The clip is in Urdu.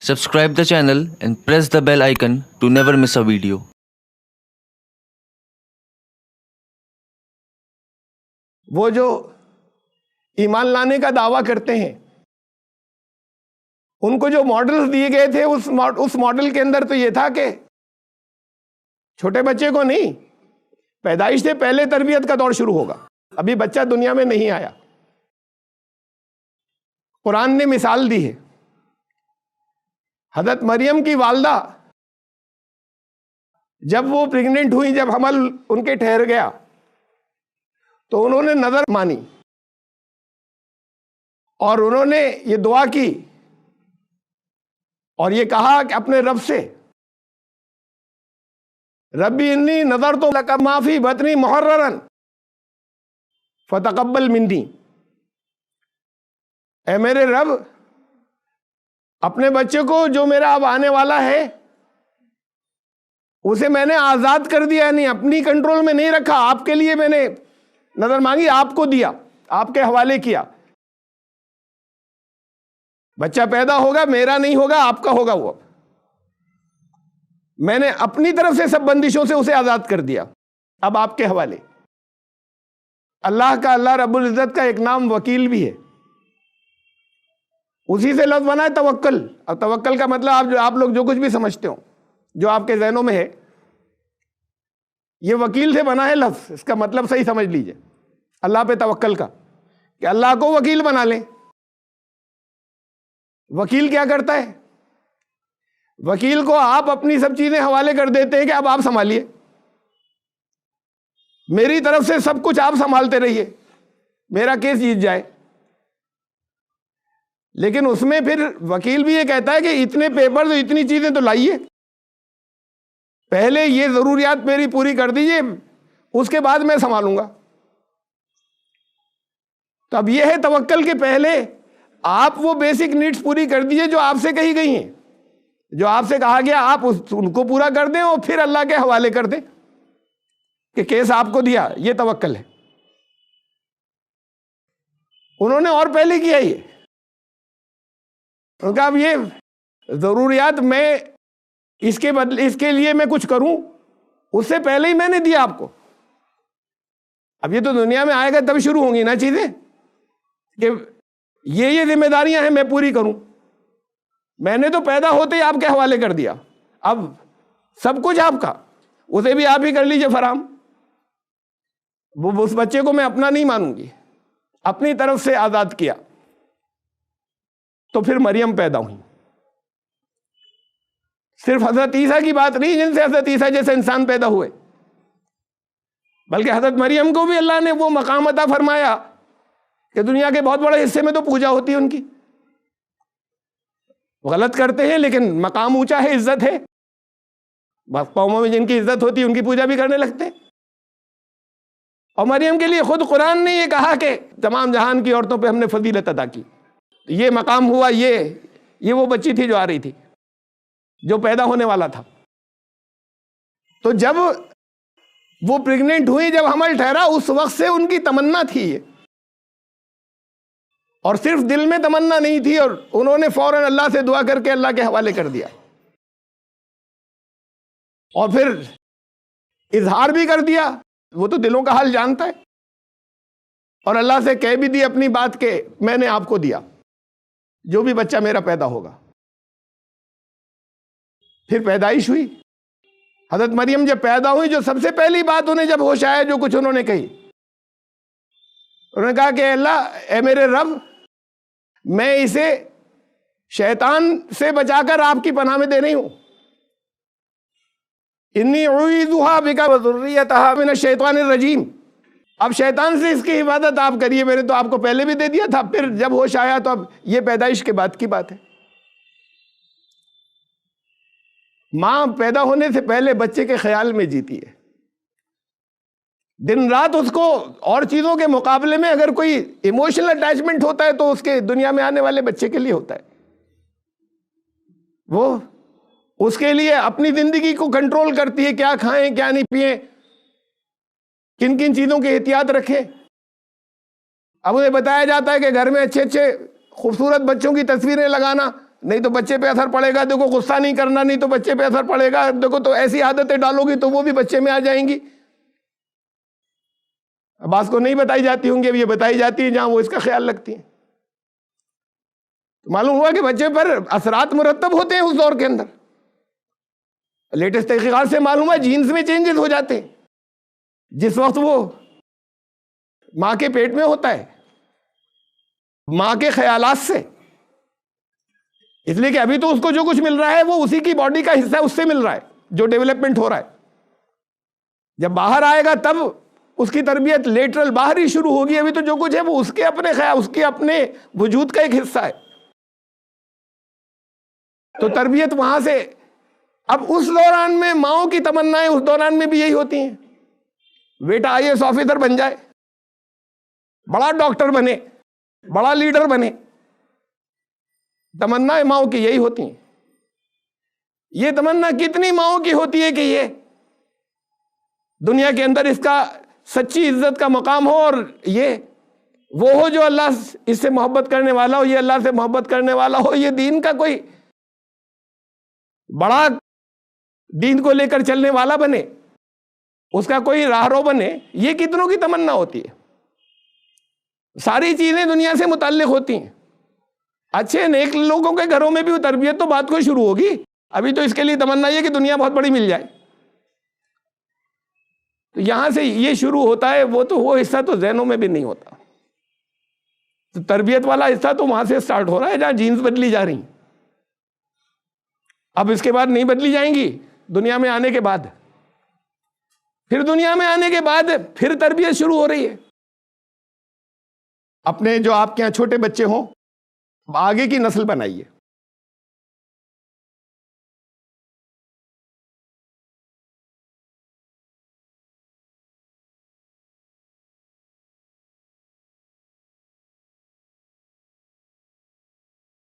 Subscribe the channel and press the bell icon to never miss a video. وہ جو ایمان لانے کا دعویٰ کرتے ہیں ان کو جو ماڈلز دیے گئے تھے اس ماڈل کے اندر تو یہ تھا کہ چھوٹے بچے کو نہیں، پیدائش سے پہلے تربیت کا دور شروع ہوگا، ابھی بچہ دنیا میں نہیں آیا۔ قرآن نے مثال دی ہے، حضرت مریم کی والدہ جب وہ پریگننٹ ہوئی، جب حمل ان کے ٹھہر گیا تو انہوں نے نظر مانی اور انہوں نے یہ دعا کی اور یہ کہا کہ اپنے رب سے، ربی انی نذرت لک ما فی بطنی محررا فتقبل منی، اے میرے رب اپنے بچے کو جو میرا اب آنے والا ہے اسے میں نے آزاد کر دیا، نہیں اپنی کنٹرول میں نہیں رکھا، آپ کے لیے میں نے نظر مانگی، آپ کو دیا، آپ کے حوالے کیا۔ بچہ پیدا ہوگا، میرا نہیں ہوگا، آپ کا ہوگا، وہ میں نے اپنی طرف سے سب بندشوں سے اسے آزاد کر دیا، اب آپ کے حوالے۔ اللہ رب العزت کا ایک نام وکیل بھی ہے، اسی سے لفظ بنا ہے توکل۔ اور توکل کا مطلب آپ لوگ جو کچھ بھی سمجھتے ہو، جو آپ کے ذہنوں میں ہے، یہ وکیل سے بنا ہے لفظ، اس کا مطلب صحیح سمجھ لیجئے، اللہ پہ توکل کا، کہ اللہ کو وکیل بنا لیں۔ وکیل کیا کرتا ہے؟ وکیل کو آپ اپنی سب چیزیں حوالے کر دیتے ہیں کہ اب آپ سنبھالیے، میری طرف سے سب کچھ آپ سنبھالتے رہیے، میرا کیس جیت جائے۔ لیکن اس میں پھر وکیل بھی یہ کہتا ہے کہ اتنے پیپرز، اتنی چیزیں تو لائیے، پہلے یہ ضروریات میری پوری کر دیجئے، اس کے بعد میں سنبھالوں گا۔ تو اب یہ ہے توکل کے پہلے آپ وہ بیسک نیڈز پوری کر دیجئے جو آپ سے کہی گئی ہیں، جو آپ سے کہا گیا آپ ان کو پورا کر دیں اور پھر اللہ کے حوالے کر دیں کہ کیس آپ کو دیا، یہ توکل ہے۔ انہوں نے اور پہلے کیا، یہ ان کا اب یہ ضروریات میں اس کے لیے میں کچھ کروں، اس سے پہلے ہی میں نے دیا آپ کو۔ اب یہ تو دنیا میں آئے گا تب شروع ہوں گی نا چیزیں، کہ یہ ذمہ داریاں ہیں میں پوری کروں۔ میں نے تو پیدا ہوتے ہی آپ کے حوالے کر دیا، اب سب کچھ آپ کا، اسے بھی آپ ہی کر لیجئے فراہم۔ اس بچے کو میں اپنا نہیں مانوں گی، اپنی طرف سے آزاد کیا۔ تو پھر مریم پیدا ہوئی۔ صرف حضرت عیسیٰ کی بات نہیں جن سے حضرت عیسیٰ جیسے انسان پیدا ہوئے، بلکہ حضرت مریم کو بھی اللہ نے وہ مقام عطا فرمایا کہ دنیا کے بہت بڑے حصے میں تو پوجا ہوتی ہے ان کی، غلط کرتے ہیں لیکن مقام اونچا ہے، عزت ہے، بعض قوموں میں جن کی عزت ہوتی ہے ان کی پوجا بھی کرنے لگتے ہیں۔ اور مریم کے لیے خود قرآن نے یہ کہا کہ تمام جہان کی عورتوں پہ ہم نے فضیلت ادا کی، یہ مقام ہوا، یہ وہ بچی تھی جو آ رہی تھی، جو پیدا ہونے والا تھا۔ تو جب وہ پریگننٹ ہوئی، جب حمل ٹھہرا، اس وقت سے ان کی تمنا تھی یہ، اور صرف دل میں تمنا نہیں تھی، اور انہوں نے فوراً اللہ سے دعا کر کے اللہ کے حوالے کر دیا، اور پھر اظہار بھی کر دیا، وہ تو دلوں کا حال جانتا ہے، اور اللہ سے کہہ بھی دی اپنی بات کہ میں نے آپ کو دیا جو بھی بچہ میرا پیدا ہوگا۔ پھر پیدائش ہوئی، حضرت مریم جب پیدا ہوئی، جو سب سے پہلی بات انہیں جب ہوش آیا، جو کچھ انہوں نے کہی، انہوں نے کہا کہ اللہ، اے میرے رب، میں اسے شیطان سے بچا کر آپ کی پناہ میں دے رہی ہوں، انی اعوذھا بک وذریتھا من الشیطان الرجیم۔ اب شیطان سے اس کی حفاظت آپ کریے، میں نے تو آپ کو پہلے بھی دے دیا تھا، پھر جب ہوش آیا تو اب یہ پیدائش کے بعد کی بات ہے۔ ماں پیدا ہونے سے پہلے بچے کے خیال میں جیتی ہے، دن رات اس کو اور چیزوں کے مقابلے میں اگر کوئی ایموشنل اٹیچمنٹ ہوتا ہے تو اس کے دنیا میں آنے والے بچے کے لیے ہوتا ہے۔ وہ اس کے لیے اپنی زندگی کو کنٹرول کرتی ہے، کیا کھائیں کیا نہیں پئیں، کن کن چیزوں کی احتیاط رکھیں۔ اب انہیں بتایا جاتا ہے کہ گھر میں اچھے خوبصورت بچوں کی تصویریں لگانا نہیں تو بچے پہ اثر پڑے گا، دیکھو غصہ نہیں کرنا نہیں تو بچے پہ اثر پڑے گا، دیکھو تو ایسی عادتیں ڈالو گی تو وہ بھی بچے میں آ جائیں گی۔ بعض کو نہیں بتائی جاتی ہوں گی، اب یہ بتائی جاتی ہیں جہاں وہ اس کا خیال رکھتی ہیں۔ معلوم ہوا کہ بچے پر اثرات مرتب ہوتے ہیں اس دور کے اندر۔ لیٹسٹ تحقیقات سے معلوم ہے جینز میں چینجز ہو جاتے ہیں جس وقت وہ ماں کے پیٹ میں ہوتا ہے، ماں کے خیالات سے، اس لیے کہ ابھی تو اس کو جو کچھ مل رہا ہے وہ اسی کی باڈی کا حصہ ہے، اس سے مل رہا ہے جو ڈیولپمنٹ ہو رہا ہے۔ جب باہر آئے گا تب اس کی تربیت لیٹرل باہر ہی شروع ہوگی، ابھی تو جو کچھ ہے وہ اس کے اپنے خیال، اس کے اپنے وجود کا ایک حصہ ہے۔ تو تربیت وہاں سے، اب اس دوران میں ماؤں کی تمنائیں اس دوران میں بھی یہی ہوتی ہیں، بیٹا آئی اے ایس آفیسر بن جائے، بڑا ڈاکٹر بنے، بڑا لیڈر بنے، تمنائیں ماؤں کی یہی ہوتی ہیں۔ یہ تمنا کتنی ماؤں کی ہوتی ہے کہ یہ دنیا کے اندر اس کا سچی عزت کا مقام ہو، اور یہ وہ ہو جو اللہ اس سے محبت کرنے والا ہو، یہ اللہ سے محبت کرنے والا ہو، یہ دین کا کوئی بڑا دین کو لے کر چلنے والا بنے، اس کا کوئی راہرو بنے، یہ کتنوں کی تمنا ہوتی ہے۔ ساری چیزیں دنیا سے متعلق ہوتی ہیں۔ اچھے نیک لوگوں کے گھروں میں بھی وہ تربیت تو بات کو شروع ہوگی، ابھی تو اس کے لیے تمنا یہ کہ دنیا بہت بڑی مل جائے، تو یہاں سے یہ شروع ہوتا ہے، وہ حصہ تو ذہنوں میں بھی نہیں ہوتا۔ تو تربیت والا حصہ تو وہاں سے سٹارٹ ہو رہا ہے جہاں جینز بدلی جا رہی ہیں، اب اس کے بعد نہیں بدلی جائیں گی دنیا میں آنے کے بعد، پھر دنیا میں آنے کے بعد پھر تربیت شروع ہو رہی ہے۔ اپنے جو آپ کے یہاں چھوٹے بچے ہوں، آگے کی نسل بنائیے،